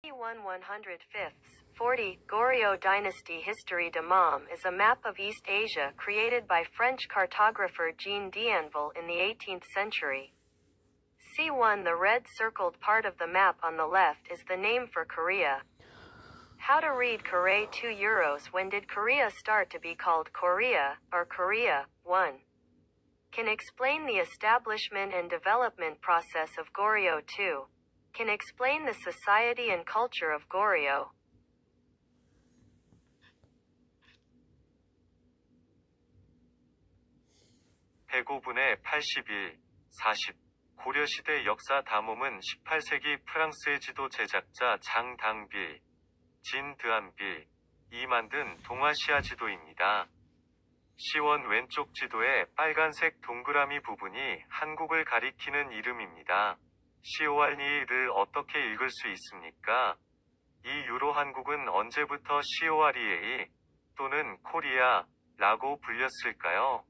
C1 40 Goryeo Dynasty History de Mom is a map of East Asia created by French cartographer Jean d'Anville in the 18th century. C1 The red circled part of the map on the left is the name for Korea. How to read Korea €2 When did Korea start to be called Korea, or Korea? 1. Can explain the establishment and development process of Goryeo. 2. Can explain the society and culture of Goryeo. (105분의 81, 40) 고려시대 역사 담음은 18세기 프랑스의 지도 제작자 장 당빌, 진 드안빌, 이 만든 동아시아 지도입니다. C1 왼쪽 지도의 빨간색 동그라미 부분이 한국을 가리키는 이름입니다. CORE를 어떻게 읽을 수 있습니까? 이 유로 한국은 언제부터 COREA 또는 코리아라고 불렸을까요?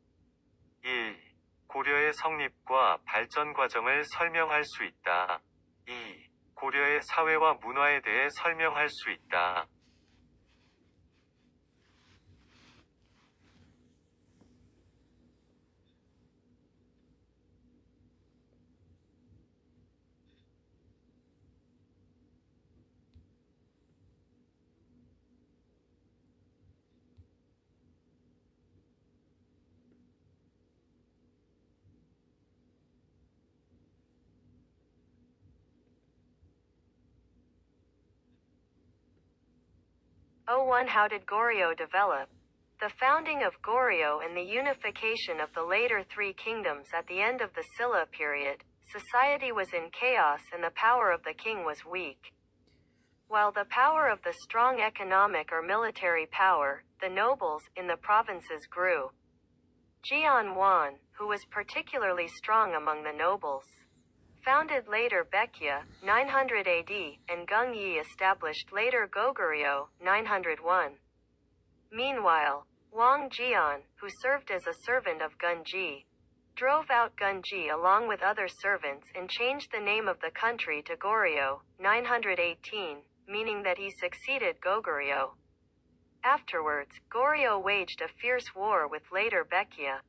1. 고려의 성립과 발전 과정을 설명할 수 있다. 2. 고려의 사회와 문화에 대해 설명할 수 있다. (01) How did Goryeo develop? The founding of Goryeo and the unification of the later three kingdoms at the end of the Silla period, society was in chaos and the power of the king was weak. While the power of the strong economic or military power, the nobles, in the provinces grew. Jian Wan, who was particularly strong among the nobles, founded later Baekje, 900 AD, and Gung Yi established later Goguryeo, 901. Meanwhile, Wang Jian, who served as a servant of Gunji, drove out Gunji along with other servants and changed the name of the country to Goryeo, 918, meaning that he succeeded Goguryeo. Afterwards, Goryeo waged a fierce war with later Baekje,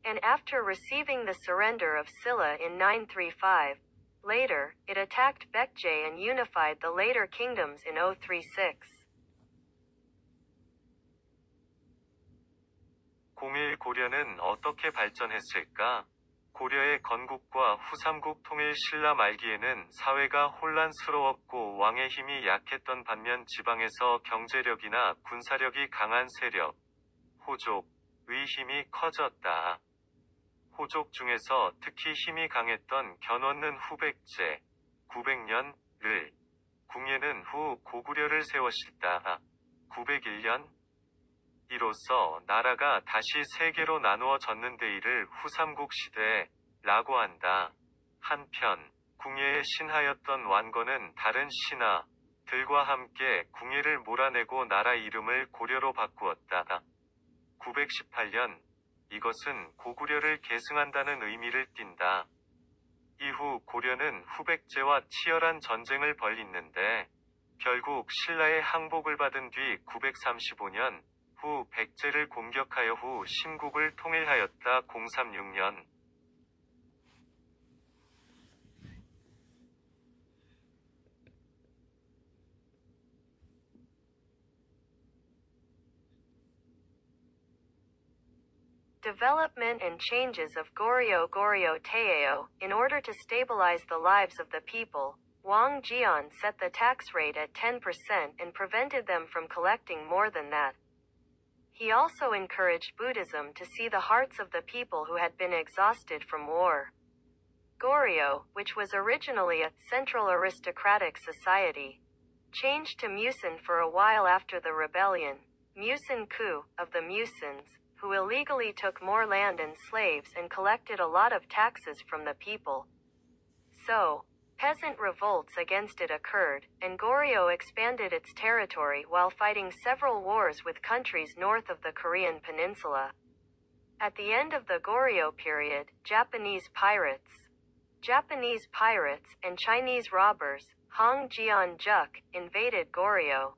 and after receiving the surrender of Silla in 935, later, it attacked Baekje and unified the later kingdoms in 036. 01 고려는 어떻게 발전했을까? 고려의 건국과 후삼국 통일 신라 말기에는 사회가 혼란스러웠고 왕의 힘이 약했던 반면 지방에서 경제력이나 군사력이 강한 세력, 호족의 힘이 커졌다. 호족 중에서 특히 힘이 강했던 견훤는 후백제, 900년을, 궁예는 후 고구려를 세웠다. 901년, 이로써 나라가 다시 세 개로 나누어졌는데 이를 후삼국 시대라고 한다. 한편, 궁예의 신하였던 완건은 다른 신하들과 함께 궁예를 몰아내고 나라 이름을 고려로 바꾸었다. 918년, 이것은 고구려를 계승한다는 의미를 띈다. 이후 고려는 후백제와 치열한 전쟁을 벌이는데 결국 신라의 항복을 받은 뒤 935년 후 백제를 공격하여 후 신국을 통일하였다. 036년 Development and changes of Goryeo Taeo. In order to stabilize the lives of the people, Wang Jian set the tax rate at 10% and prevented them from collecting more than that. He also encouraged Buddhism to see the hearts of the people who had been exhausted from war. Goryeo, which was originally a central aristocratic society, changed to Musin for a while after the rebellion, Musin coup, of the Musins, who illegally took more land and slaves and collected a lot of taxes from the people. So, peasant revolts against it occurred, and Goryeo expanded its territory while fighting several wars with countries north of the Korean peninsula. At the end of the Goryeo period, Japanese pirates, and Chinese robbers Hong Jian-juk, invaded Goryeo.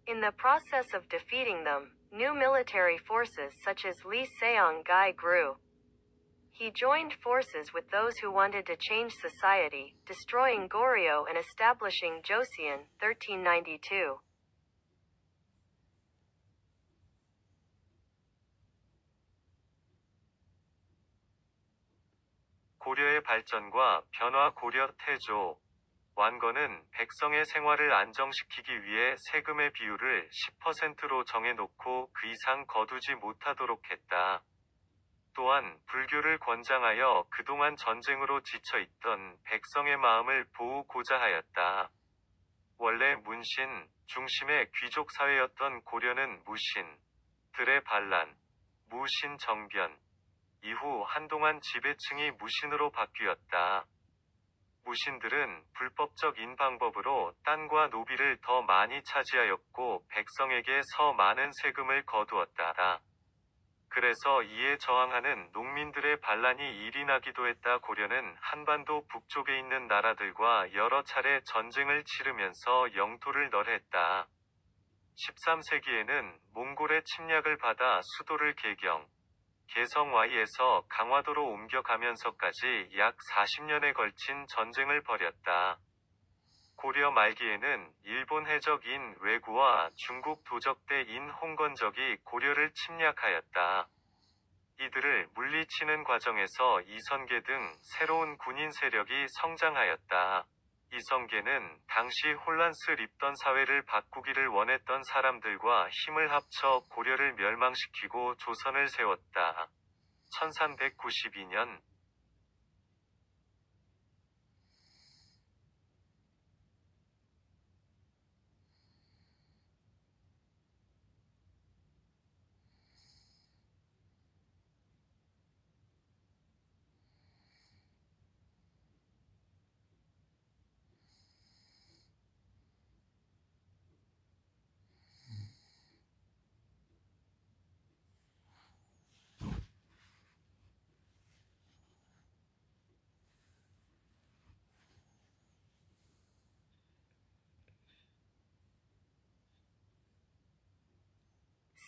In the process of defeating them, new military forces such as Li Seong-gai grew. He joined forces with those who wanted to change society, destroying Goryeo and establishing Joseon, 1392. 고려의 발전과 변화. 고려 태조 완건은 백성의 생활을 안정시키기 위해 세금의 비율을 10%로 정해놓고 그 이상 거두지 못하도록 했다. 또한 불교를 권장하여 그동안 전쟁으로 지쳐있던 백성의 마음을 보우고자 하였다. 원래 문신 중심의 귀족 사회였던 고려는 무신들의 반란, 무신정변 이후 한동안 지배층이 무신으로 바뀌었다. 무신들은 불법적인 방법으로 땅과 노비를 더 많이 차지하였고 백성에게서 많은 세금을 거두었다. 그래서 이에 저항하는 농민들의 반란이 일어나기도 했다. 고려는 한반도 북쪽에 있는 나라들과 여러 차례 전쟁을 치르면서 영토를 넓혔다. 13세기에는 몽골의 침략을 받아 수도를 개성와이에서 강화도로 옮겨가면서까지 약 40년에 걸친 전쟁을 벌였다. 고려 말기에는 일본 해적인 외구와 중국 도적대인 홍건적이 고려를 침략하였다. 이들을 물리치는 과정에서 이성계 등 새로운 군인 세력이 성장하였다. 이성계는 당시 혼란스럽던 사회를 바꾸기를 원했던 사람들과 힘을 합쳐 고려를 멸망시키고 조선을 세웠다. 1392년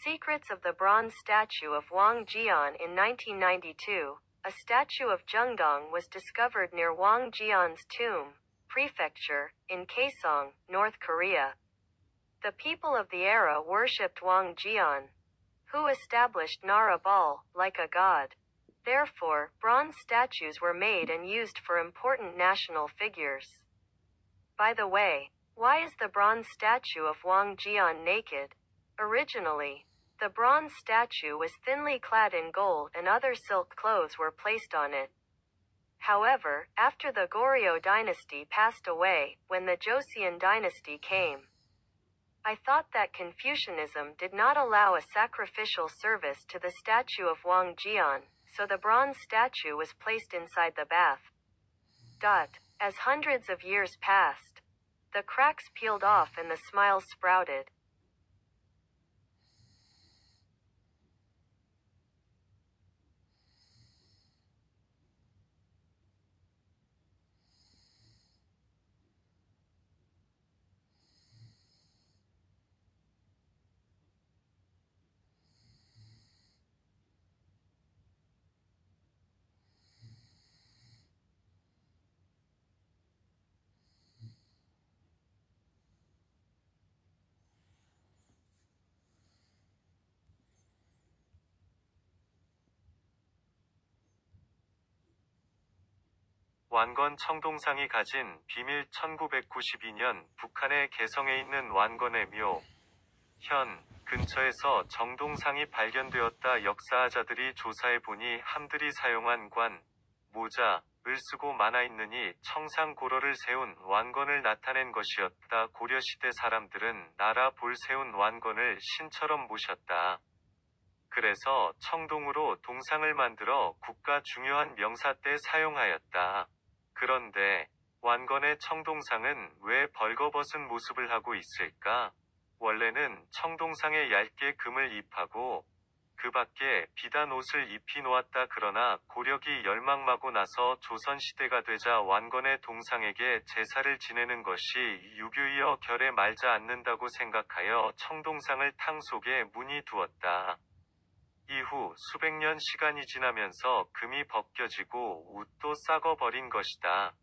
Secrets of the bronze statue of Wang Jian. In 1992, a statue of Zhengdong was discovered near Wang Jian's tomb, prefecture, in Kaesong, North Korea. The people of the era worshipped Wang Jian, who established Nara Bal, like a god. Therefore, bronze statues were made and used for important national figures. By the way, why is the bronze statue of Wang Jian naked? Originally, the bronze statue was thinly clad in gold and other silk clothes were placed on it. However, after the Goryeo dynasty passed away, when the Joseon dynasty came, I thought that Confucianism did not allow a sacrificial service to the statue of Wang Jian, so the bronze statue was placed inside the bath. As hundreds of years passed, the cracks peeled off and the smiles sprouted. 완건 청동상이 가진 비밀. 1992년 북한의 개성에 있는 완건의 묘, 현 근처에서 정동상이 발견되었다. 역사자들이 조사해보니 함들이 사용한 관, 모자을 쓰고 많아있느니 청상고로를 세운 완건을 나타낸 것이었다. 고려시대 사람들은 나라 볼 세운 완건을 신처럼 모셨다. 그래서 청동으로 동상을 만들어 국가 중요한 명사 때 사용하였다. 그런데 완건의 청동상은 왜 벌거벗은 모습을 하고 있을까? 원래는 청동상에 얇게 금을 입하고 그 밖에 비단 옷을 입히 놓았다. 그러나 고력이 열망마고 나서 조선시대가 되자 완건의 동상에게 제사를 지내는 것이 유교이어 결에 말지 않는다고 생각하여 청동상을 탕 속에 문이 두었다. 이후 수백 년 시간이 지나면서 금이 벗겨지고 옷도 썩어버린 것이다.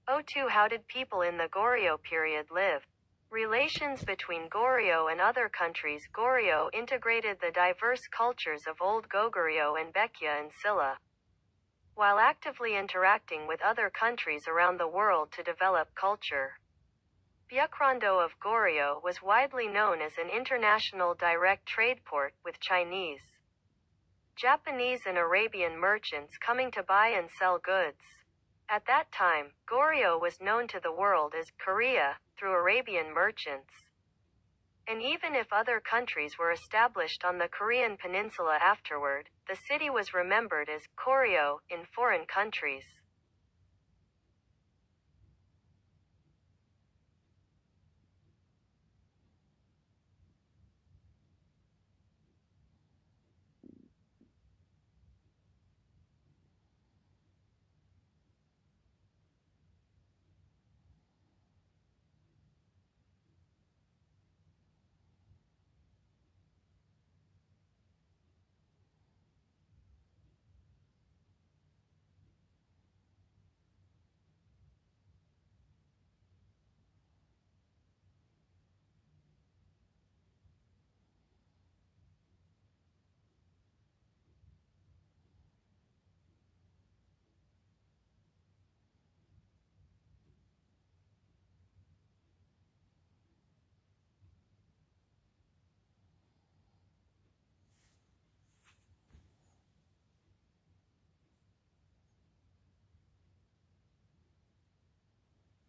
O2 How did people in the Goryeo period live? Relations between Goryeo and other countries. Goryeo integrated the diverse cultures of Old Goguryeo and Baekje and Silla, while actively interacting with other countries around the world to develop culture. Byukrondo of Goryeo was widely known as an international direct trade port with Chinese, Japanese and Arabian merchants coming to buy and sell goods. At that time, Goryeo was known to the world as Korea through Arabian merchants. And even if other countries were established on the Korean peninsula afterward, the city was remembered as Goryeo in foreign countries.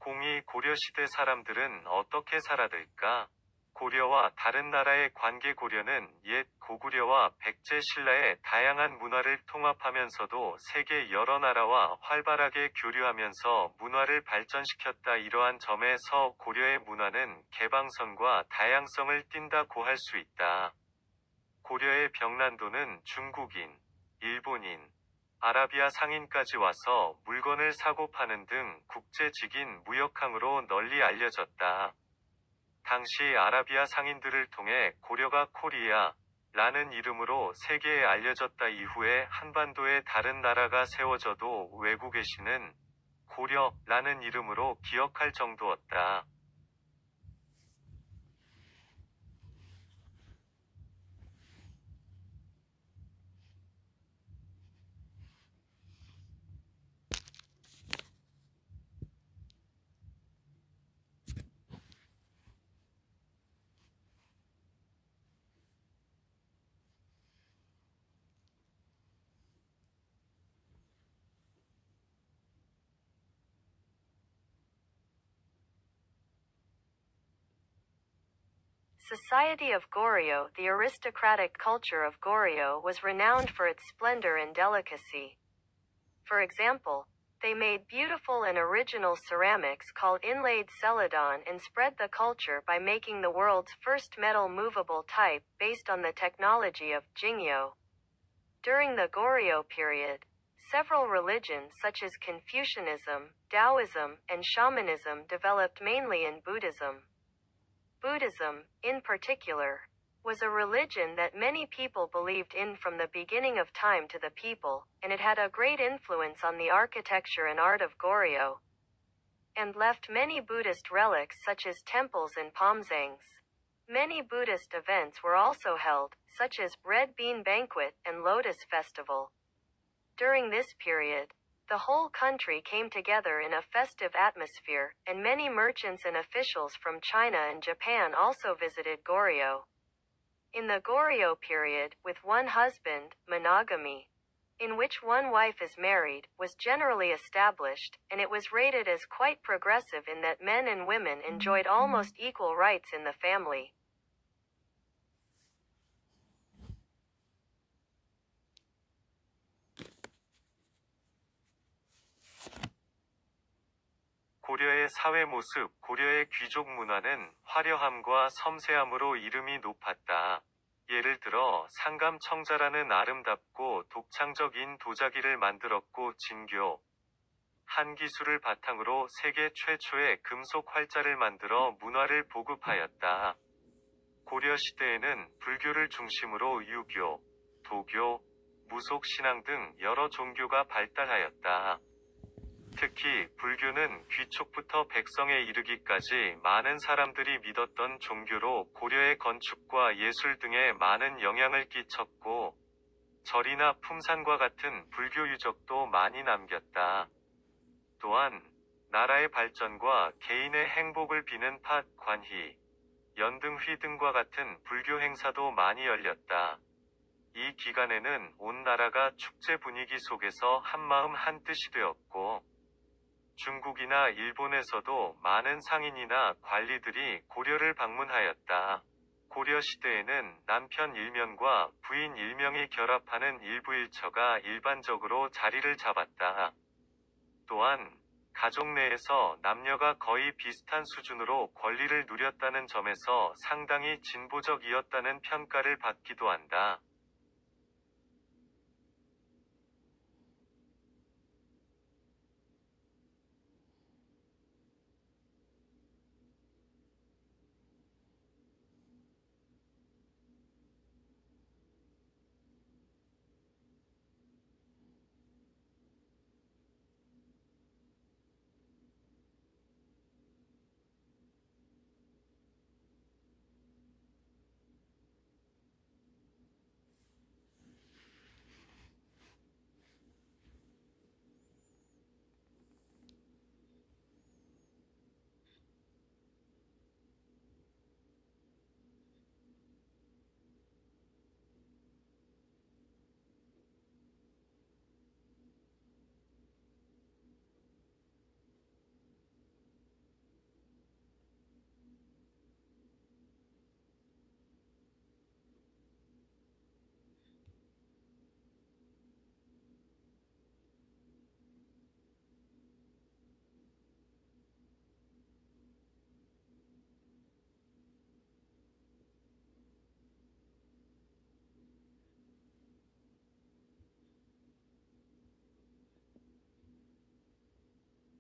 공이 고려시대 사람들은 어떻게 살아들까? 고려와 다른 나라의 관계. 고려는 옛 고구려와 백제 신라의 다양한 문화를 통합하면서도 세계 여러 나라와 활발하게 교류하면서 문화를 발전시켰다. 이러한 점에서 고려의 문화는 개방성과 다양성을 띈다고 할 수 있다. 고려의 병란도는 중국인, 일본인, 아라비아 상인까지 와서 물건을 사고 파는 등 국제직인 무역항으로 널리 알려졌다. 당시 아라비아 상인들을 통해 고려가 코리아라는 이름으로 세계에 알려졌다. 이후에 한반도에 다른 나라가 세워져도 외국에 시는 고려라는 이름으로 기억할 정도였다. Society of Goryeo. The aristocratic culture of Goryeo was renowned for its splendor and delicacy. For example, they made beautiful and original ceramics called inlaid celadon and spread the culture by making the world's first metal movable type based on the technology of Jingyo. During the Goryeo period, several religions such as Confucianism, Taoism, and Shamanism developed mainly in Buddhism. Buddhism, in particular, was a religion that many people believed in from the beginning of time to the people, and it had a great influence on the architecture and art of Goryeo, and left many Buddhist relics such as temples and pomsangs. Many Buddhist events were also held, such as Red Bean Banquet and Lotus Festival. During this period, the whole country came together in a festive atmosphere, and many merchants and officials from China and Japan also visited Goryeo. In the Goryeo period, with one husband, monogamy, in which one wife is married, was generally established, and it was rated as quite progressive in that men and women enjoyed almost equal rights in the family. 고려의 사회 모습, 고려의 귀족 문화는 화려함과 섬세함으로 이름이 높았다. 예를 들어 상감청자라는 아름답고 독창적인 도자기를 만들었고 진교, 한 기술을 바탕으로 세계 최초의 금속 활자를 만들어 문화를 보급하였다. 고려 시대에는 불교를 중심으로 유교, 도교, 무속신앙 등 여러 종교가 발달하였다. 특히 불교는 귀족부터 백성에 이르기까지 많은 사람들이 믿었던 종교로 고려의 건축과 예술 등에 많은 영향을 끼쳤고, 절이나 품산과 같은 불교 유적도 많이 남겼다. 또한 나라의 발전과 개인의 행복을 비는 팥, 관희, 연등휘 등과 같은 불교 행사도 많이 열렸다. 이 기간에는 온 나라가 축제 분위기 속에서 한마음 한뜻이 되었고, 중국이나 일본에서도 많은 상인이나 관리들이 고려를 방문하였다. 고려 시대에는 남편 일명과 부인 일명이 결합하는 일부일처가 일반적으로 자리를 잡았다. 또한 가족 내에서 남녀가 거의 비슷한 수준으로 권리를 누렸다는 점에서 상당히 진보적이었다는 평가를 받기도 한다.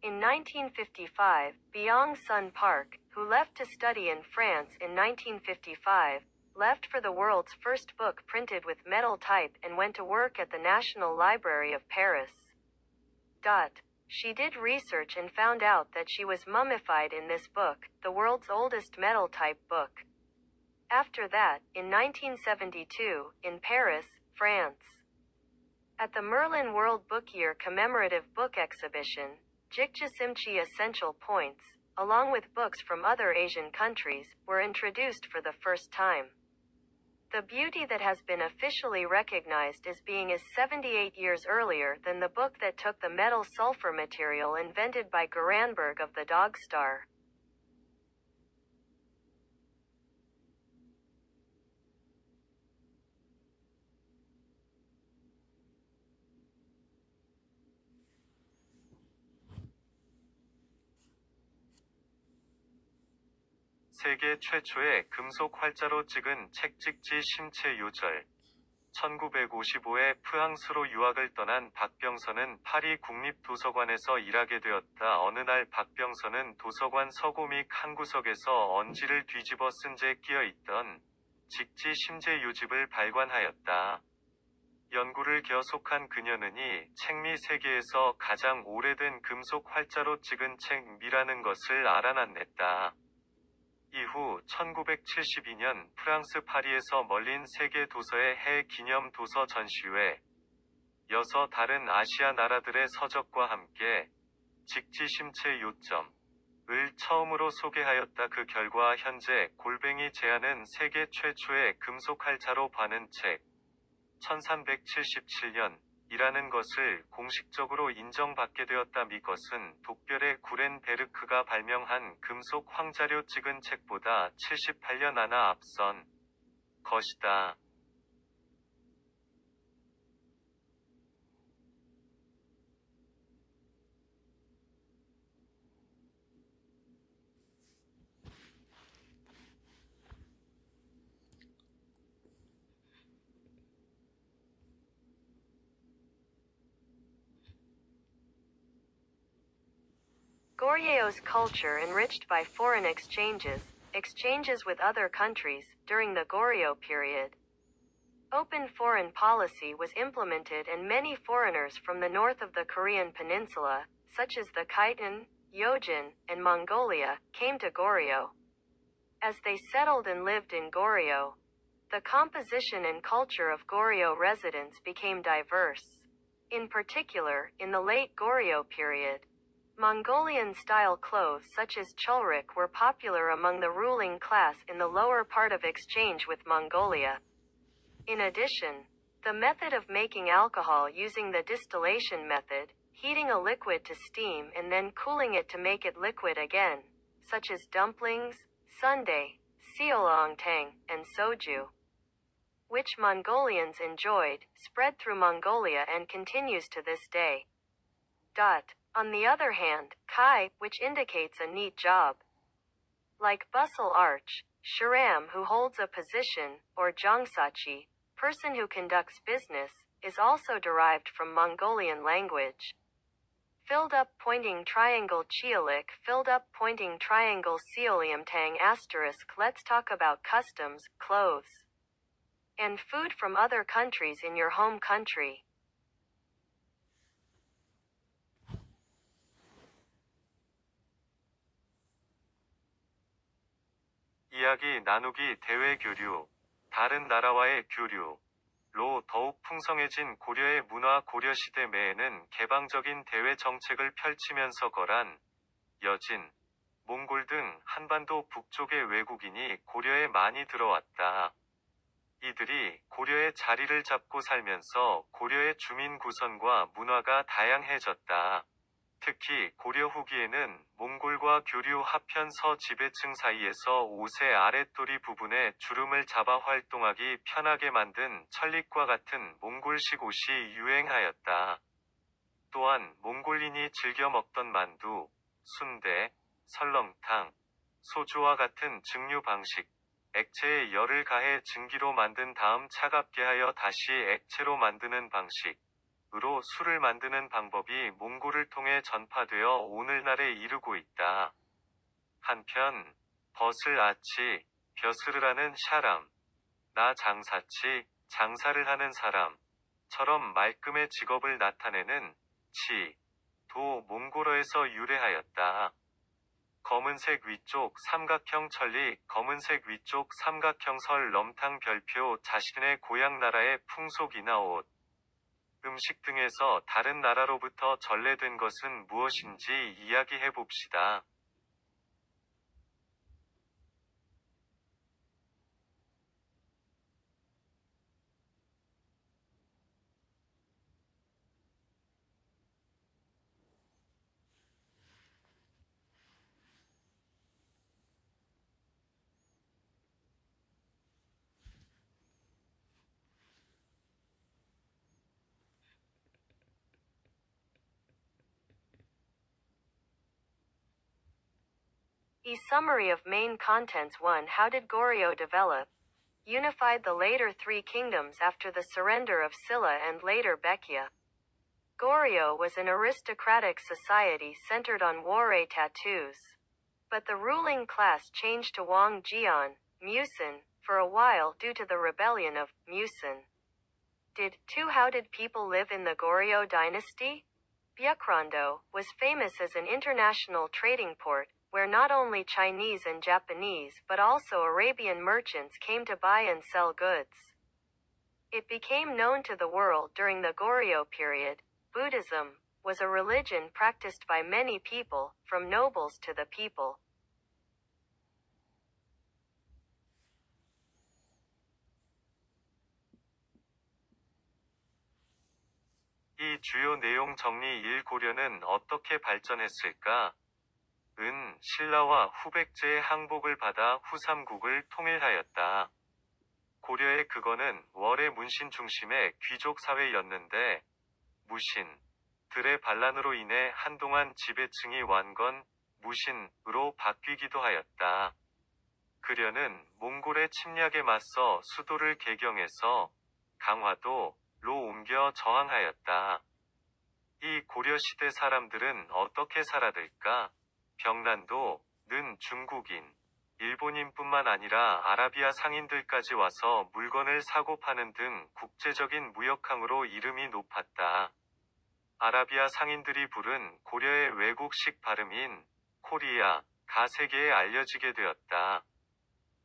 In 1955, Byung-Sun Park, who left to study in France in 1955, left for the world's first book printed with metal type and went to work at the National Library of Paris. She did research and found out that she was mummified in this book, the world's oldest metal type book. After that, in 1972, in Paris, France, at the Merlin World Book Year commemorative book exhibition, Jikjasimchi Essential Points, along with books from other Asian countries, were introduced for the first time. The beauty that has been officially recognized as being is 78 years earlier than the book that took the metal sulfur material invented by Guranberg of the Dog Star. 세계 최초의 금속 활자로 찍은 책 직지 심체 요절. 1955에 프랑스로 유학을 떠난 박병선은 파리 국립도서관에서 일하게 되었다. 어느 날 박병선은 도서관 서고믹 한 구석에서 언지를 뒤집어 쓴 채 끼어있던 직지 심재 요집을 발견하였다. 연구를 계속한 그녀는 이 책미 세계에서 가장 오래된 금속 활자로 찍은 책미라는 것을 알아냈다. 이후 1972년 프랑스 파리에서 멀린 세계 도서의 해 기념 도서 전시회, 6 다른 아시아 나라들의 서적과 함께 직지 심체 요점, 처음으로 소개하였다. 그 결과 현재 골뱅이 제안은 세계 최초의 금속 활자로 바는 책 1377년 이라는 것을 공식적으로 인정받게 되었다. 이것은 독별의 구렌베르크가 발명한 금속 황자료 찍은 책보다 78년 하나 앞선 것이다. Goryeo's culture enriched by foreign exchanges with other countries, during the Goryeo period. Open foreign policy was implemented and many foreigners from the north of the Korean peninsula, such as the Khitan, Yeojin, and Mongolia, came to Goryeo. As they settled and lived in Goryeo, the composition and culture of Goryeo residents became diverse. In particular, in the late Goryeo period, Mongolian-style clothes such as chulrik were popular among the ruling class in the lower part of exchange with Mongolia. In addition, the method of making alcohol using the distillation method, heating a liquid to steam and then cooling it to make it liquid again, such as dumplings, sundae, seolongtang, and soju, which Mongolians enjoyed, spread through Mongolia and continues to this day. On the other hand, kai, which indicates a neat job, like bustle arch, shiram who holds a position, or jongsachi, person who conducts business, is also derived from Mongolian language. Filled up pointing triangle chialik, filled up pointing triangle seoliumtang asterisk. Let's talk about customs, clothes, and food from other countries in your home country. 이야기 나누기 대외 교류, 다른 나라와의 교류로 더욱 풍성해진 고려의 문화. 고려시대 말에는 개방적인 대외 정책을 펼치면서 거란, 여진, 몽골 등 한반도 북쪽의 외국인이 고려에 많이 들어왔다. 이들이 고려에 자리를 잡고 살면서 고려의 주민 구성과 문화가 다양해졌다. 특히 고려 후기에는 몽골과 교류 하편서 지배층 사이에서 5세 아랫도리 부분에 주름을 잡아 활동하기 편하게 만든 천릭과 같은 몽골식 옷이 유행하였다. 또한 몽골인이 즐겨 먹던 만두, 순대, 설렁탕, 소주와 같은 증류 방식, 액체에 열을 가해 증기로 만든 다음 차갑게 하여 다시 액체로 만드는 방식으로 술을 만드는 방법이 몽골을 통해 전파되어 오늘날에 이르고 있다. 한편 버슬 아치, 벼스르라는 샤람, 나 장사치, 장사를 하는 사람처럼 말끔의 직업을 나타내는 치, 도 몽골어에서 유래하였다. 검은색 위쪽 삼각형 천리, 검은색 위쪽 삼각형 설 럼탕 별표. 자신의 고향 나라의 풍속이나 옷, 음식 등에서 다른 나라로부터 전래된 것은 무엇인지 이야기해 봅시다. A summary of main contents. 1. How did Goryeo develop? Unified the later three kingdoms after the surrender of Silla and later Baekje. Goryeo was an aristocratic society centered on warre tattoos. But the ruling class changed to Wangjian, Musin, for a while due to the rebellion of Musin. 2. How did people live in the Goryeo dynasty? Byukrondo was famous as an international trading port, where not only Chinese and Japanese but also Arabian merchants came to buy and sell goods. It became known to the world during the Goryeo period. Buddhism, was a religion practiced by many people, from nobles to the people. 이 주요 내용 정리 1. 고려는 어떻게 발전했을까? 은, 신라와 후백제의 항복을 받아 후삼국을 통일하였다. 고려의 근거는 월의 문신 중심의 귀족 사회였는데, 무신들의 반란으로 인해 한동안 지배층이 완건, 무신으로 바뀌기도 하였다. 고려는 몽골의 침략에 맞서 수도를 개경해서 강화도로 옮겨 저항하였다. 이 고려시대 사람들은 어떻게 살아들까? 병난도는 중국인, 일본인뿐만 아니라 아라비아 상인들까지 와서 물건을 사고 파는 등 국제적인 무역항으로 이름이 높았다. 아라비아 상인들이 부른 고려의 외국식 발음인 코리아가 세계에 알려지게 되었다.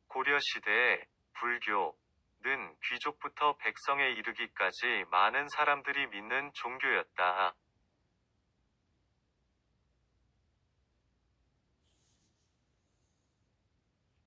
고려 시대에 불교는 귀족부터 백성에 이르기까지 많은 사람들이 믿는 종교였다.